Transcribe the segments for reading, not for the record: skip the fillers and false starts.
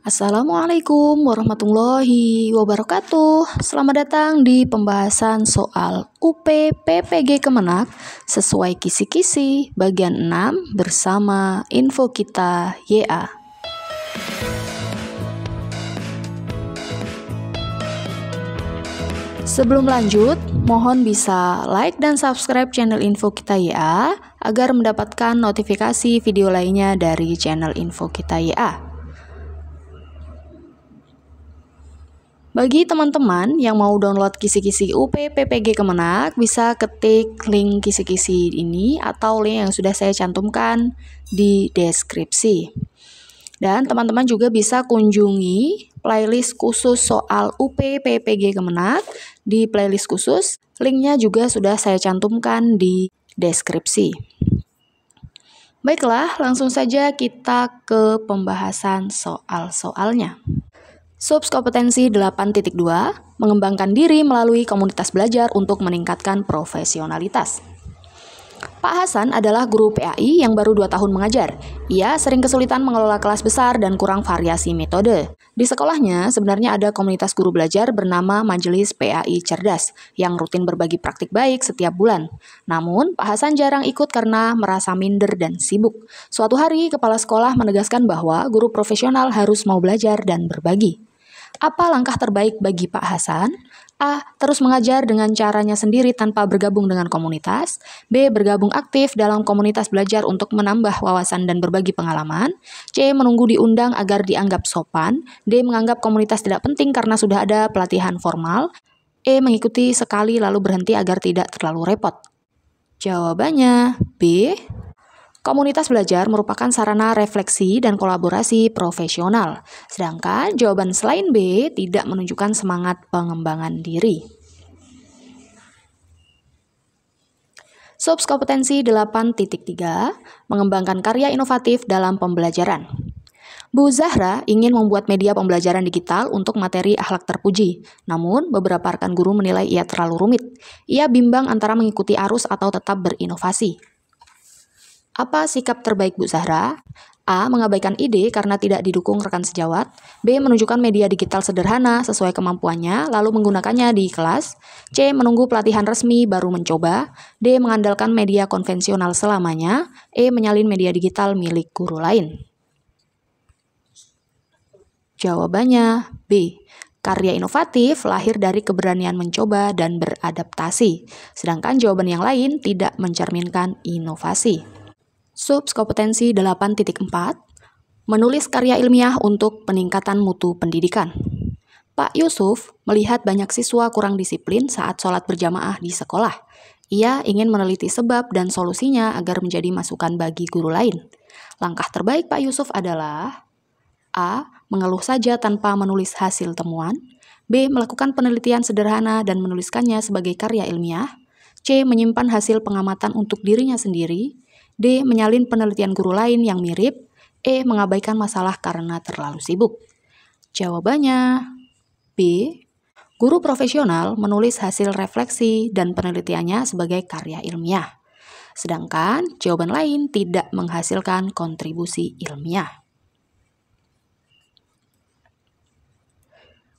Assalamualaikum warahmatullahi wabarakatuh. Selamat datang di pembahasan soal UP PPG Kemenak sesuai kisi-kisi bagian 6 bersama info kita YA. Sebelum lanjut, mohon bisa like dan subscribe channel info kita YA agar mendapatkan notifikasi video lainnya dari channel info kita YA. Bagi teman-teman yang mau download kisi-kisi UP PPG Kemenak, bisa ketik link kisi-kisi ini atau link yang sudah saya cantumkan di deskripsi. Dan teman-teman juga bisa kunjungi playlist khusus soal UP PPG Kemenak di playlist khusus. Linknya juga sudah saya cantumkan di deskripsi. Baiklah, langsung saja kita ke pembahasan soal-soalnya. Subkompetensi 8.2, mengembangkan diri melalui komunitas belajar untuk meningkatkan profesionalitas. Pak Hasan adalah guru PAI yang baru 2 tahun mengajar. Ia sering kesulitan mengelola kelas besar dan kurang variasi metode. Di sekolahnya sebenarnya ada komunitas guru belajar bernama Majelis PAI Cerdas yang rutin berbagi praktik baik setiap bulan. Namun, Pak Hasan jarang ikut karena merasa minder dan sibuk. Suatu hari, kepala sekolah menegaskan bahwa guru profesional harus mau belajar dan berbagi. Apa langkah terbaik bagi Pak Hasan? A. Terus mengajar dengan caranya sendiri tanpa bergabung dengan komunitas. B. Bergabung aktif dalam komunitas belajar untuk menambah wawasan dan berbagi pengalaman. C. Menunggu diundang agar dianggap sopan. D. Menganggap komunitas tidak penting karena sudah ada pelatihan formal. E. Mengikuti sekali lalu berhenti agar tidak terlalu repot. Jawabannya B. Komunitas belajar merupakan sarana refleksi dan kolaborasi profesional, sedangkan jawaban selain B tidak menunjukkan semangat pengembangan diri. Subkompetensi 8.3, mengembangkan karya inovatif dalam pembelajaran. Bu Zahra ingin membuat media pembelajaran digital untuk materi akhlak terpuji, namun beberapa rekan guru menilai ia terlalu rumit. Ia bimbang antara mengikuti arus atau tetap berinovasi. Apa sikap terbaik Bu Zahra? A. Mengabaikan ide karena tidak didukung rekan sejawat. B. Menunjukkan media digital sederhana sesuai kemampuannya, lalu menggunakannya di kelas. C. Menunggu pelatihan resmi baru mencoba. D. Mengandalkan media konvensional selamanya. E. Menyalin media digital milik guru lain. Jawabannya B. Karya inovatif lahir dari keberanian mencoba dan beradaptasi, sedangkan jawaban yang lain tidak mencerminkan inovasi. Subkompetensi 8.4, menulis karya ilmiah untuk peningkatan mutu pendidikan. Pak Yusuf melihat banyak siswa kurang disiplin saat sholat berjamaah di sekolah. Ia ingin meneliti sebab dan solusinya agar menjadi masukan bagi guru lain. Langkah terbaik Pak Yusuf adalah A. Mengeluh saja tanpa menulis hasil temuan. B. Melakukan penelitian sederhana dan menuliskannya sebagai karya ilmiah. C. Menyimpan hasil pengamatan untuk dirinya sendiri. D. Menyalin penelitian guru lain yang mirip. E. Mengabaikan masalah karena terlalu sibuk. Jawabannya B. Guru profesional menulis hasil refleksi dan penelitiannya sebagai karya ilmiah. Sedangkan jawaban lain tidak menghasilkan kontribusi ilmiah.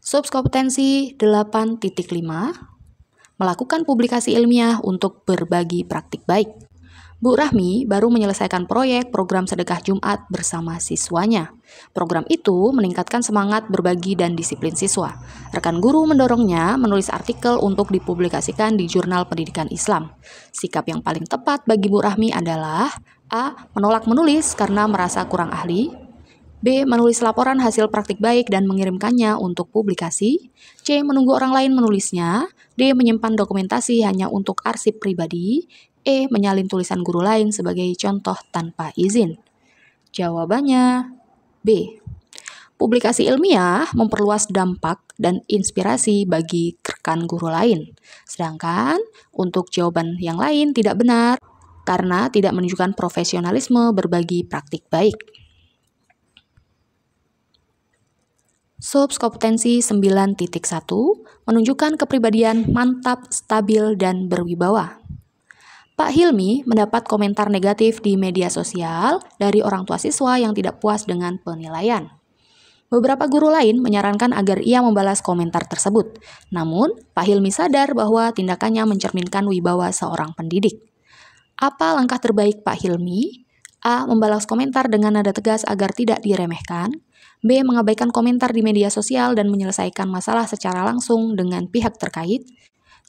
Subkompetensi 8.5, melakukan publikasi ilmiah untuk berbagi praktik baik. Bu Rahmi baru menyelesaikan proyek program sedekah Jumat bersama siswanya. Program itu meningkatkan semangat berbagi dan disiplin siswa. Rekan guru mendorongnya menulis artikel untuk dipublikasikan di Jurnal Pendidikan Islam. Sikap yang paling tepat bagi Bu Rahmi adalah A. Menolak menulis karena merasa kurang ahli. B. Menulis laporan hasil praktik baik dan mengirimkannya untuk publikasi. C. Menunggu orang lain menulisnya. D. Menyimpan dokumentasi hanya untuk arsip pribadi. E. Menyalin tulisan guru lain sebagai contoh tanpa izin. Jawabannya B. Publikasi ilmiah memperluas dampak dan inspirasi bagi rekan guru lain. Sedangkan untuk jawaban yang lain tidak benar karena tidak menunjukkan profesionalisme berbagi praktik baik. Subkompetensi 9.1, menunjukkan kepribadian mantap, stabil, dan berwibawa. Pak Hilmi mendapat komentar negatif di media sosial dari orang tua siswa yang tidak puas dengan penilaian. Beberapa guru lain menyarankan agar ia membalas komentar tersebut. Namun, Pak Hilmi sadar bahwa tindakannya mencerminkan wibawa seorang pendidik. Apa langkah terbaik Pak Hilmi? A. Membalas komentar dengan nada tegas agar tidak diremehkan. B. Mengabaikan komentar di media sosial dan menyelesaikan masalah secara langsung dengan pihak terkait.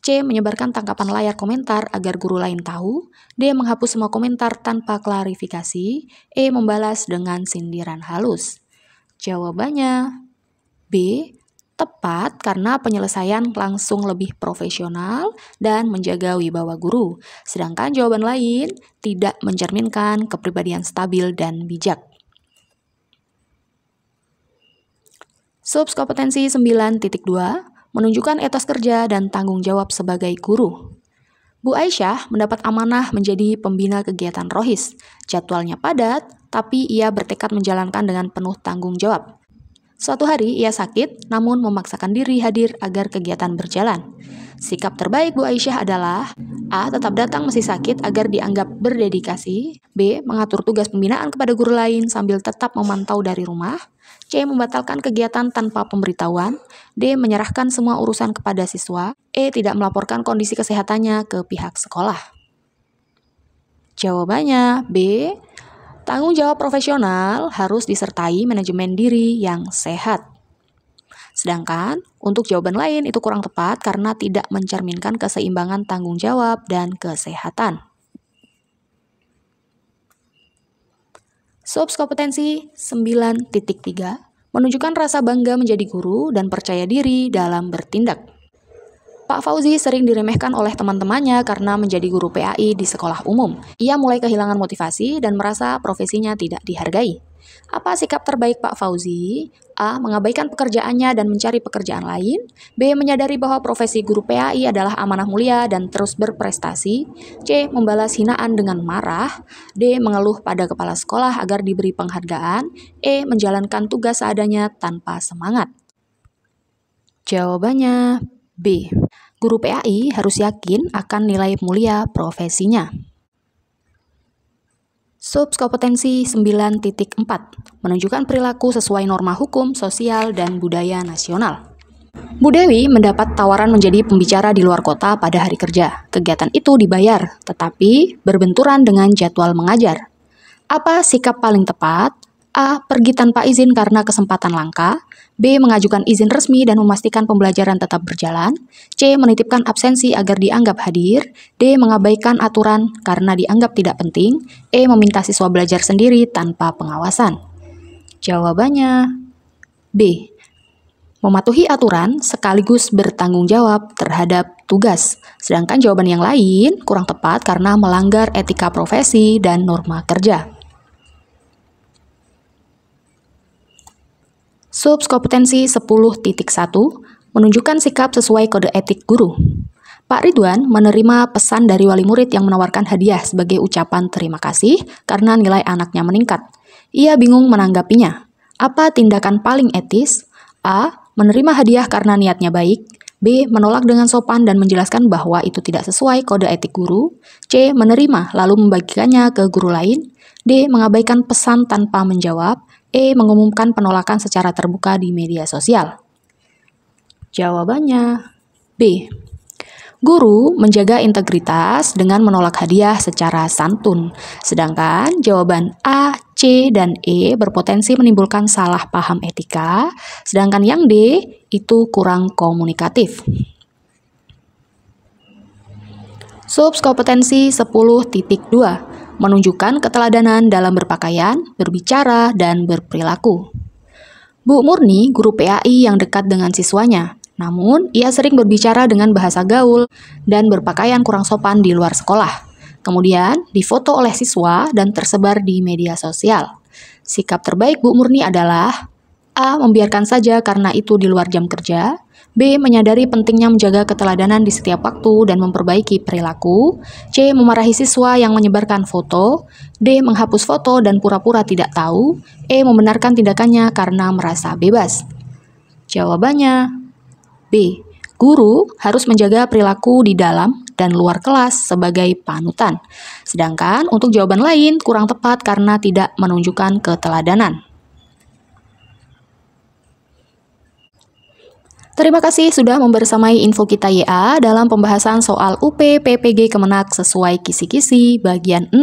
C. Menyebarkan tangkapan layar komentar agar guru lain tahu. D. Menghapus semua komentar tanpa klarifikasi. E. Membalas dengan sindiran halus. Jawabannya B. Tepat karena penyelesaian langsung lebih profesional dan menjaga wibawa guru. Sedangkan jawaban lain tidak mencerminkan kepribadian stabil dan bijak. Subs kompetensi 9.2 menunjukkan etos kerja dan tanggung jawab sebagai guru. Bu Aisyah mendapat amanah menjadi pembina kegiatan Rohis. Jadwalnya padat, tapi ia bertekad menjalankan dengan penuh tanggung jawab. Suatu hari ia sakit, namun memaksakan diri hadir agar kegiatan berjalan. Sikap terbaik Bu Aisyah adalah A. Tetap datang meski sakit agar dianggap berdedikasi. B. Mengatur tugas pembinaan kepada guru lain sambil tetap memantau dari rumah. C. Membatalkan kegiatan tanpa pemberitahuan. D. Menyerahkan semua urusan kepada siswa. E. Tidak melaporkan kondisi kesehatannya ke pihak sekolah. Jawabannya B. Tanggung jawab profesional harus disertai manajemen diri yang sehat. Sedangkan untuk jawaban lain itu kurang tepat karena tidak mencerminkan keseimbangan tanggung jawab dan kesehatan. Subs kompetensi 9.3 menunjukkan rasa bangga menjadi guru dan percaya diri dalam bertindak. Pak Fauzi sering diremehkan oleh teman-temannya karena menjadi guru PAI di sekolah umum. Ia mulai kehilangan motivasi dan merasa profesinya tidak dihargai. Apa sikap terbaik Pak Fauzi? A. Mengabaikan pekerjaannya dan mencari pekerjaan lain. B. Menyadari bahwa profesi guru PAI adalah amanah mulia dan terus berprestasi. C. Membalas hinaan dengan marah. D. Mengeluh pada kepala sekolah agar diberi penghargaan. E. Menjalankan tugas seadanya tanpa semangat. Jawabannya B. Guru PAI harus yakin akan nilai mulia profesinya. Subs kompetensi 9.4 menunjukkan perilaku sesuai norma hukum, sosial, dan budaya nasional. Bu Dewi mendapat tawaran menjadi pembicara di luar kota pada hari kerja. Kegiatan itu dibayar, tetapi berbenturan dengan jadwal mengajar. Apa sikap paling tepat? A. Pergi tanpa izin karena kesempatan langka. B. Mengajukan izin resmi dan memastikan pembelajaran tetap berjalan. C. Menitipkan absensi agar dianggap hadir. D. Mengabaikan aturan karena dianggap tidak penting. E. Meminta siswa belajar sendiri tanpa pengawasan. Jawabannya B. Mematuhi aturan sekaligus bertanggung jawab terhadap tugas. Sedangkan jawaban yang lain kurang tepat karena melanggar etika profesi dan norma kerja. Subs kompetensi 10.1 menunjukkan sikap sesuai kode etik guru. Pak Ridwan menerima pesan dari wali murid yang menawarkan hadiah sebagai ucapan terima kasih karena nilai anaknya meningkat. Ia bingung menanggapinya. Apa tindakan paling etis? A. Menerima hadiah karena niatnya baik. B. Menolak dengan sopan dan menjelaskan bahwa itu tidak sesuai kode etik guru. C. Menerima lalu membagikannya ke guru lain. D. Mengabaikan pesan tanpa menjawab. E. Mengumumkan penolakan secara terbuka di media sosial. Jawabannya B. Guru menjaga integritas dengan menolak hadiah secara santun. Sedangkan jawaban A, C, dan E berpotensi menimbulkan salah paham etika. Sedangkan yang D itu kurang komunikatif. Subs kompetensi 10.2 menunjukkan keteladanan dalam berpakaian, berbicara, dan berperilaku. Bu Murni, guru PAI yang dekat dengan siswanya. Namun, ia sering berbicara dengan bahasa gaul dan berpakaian kurang sopan di luar sekolah. Kemudian, difoto oleh siswa dan tersebar di media sosial. Sikap terbaik Bu Murni adalah A. Membiarkan saja karena itu di luar jam kerja. B. Menyadari pentingnya menjaga keteladanan di setiap waktu dan memperbaiki perilaku. C. Memarahi siswa yang menyebarkan foto. D. Menghapus foto dan pura-pura tidak tahu. E. Membenarkan tindakannya karena merasa bebas. Jawabannya B. Guru harus menjaga perilaku di dalam dan luar kelas sebagai panutan. Sedangkan untuk jawaban lain kurang tepat karena tidak menunjukkan keteladanan. Terima kasih sudah membersamai Info Kita YA dalam pembahasan soal UP PPG Kemenak sesuai kisi-kisi bagian 6.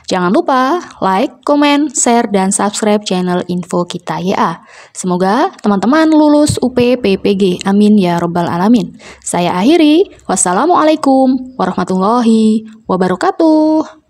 Jangan lupa like, komen, share, dan subscribe channel Info Kita YA. Semoga teman-teman lulus UP PPG. Amin ya robbal alamin. Saya akhiri. Wassalamualaikum warahmatullahi wabarakatuh.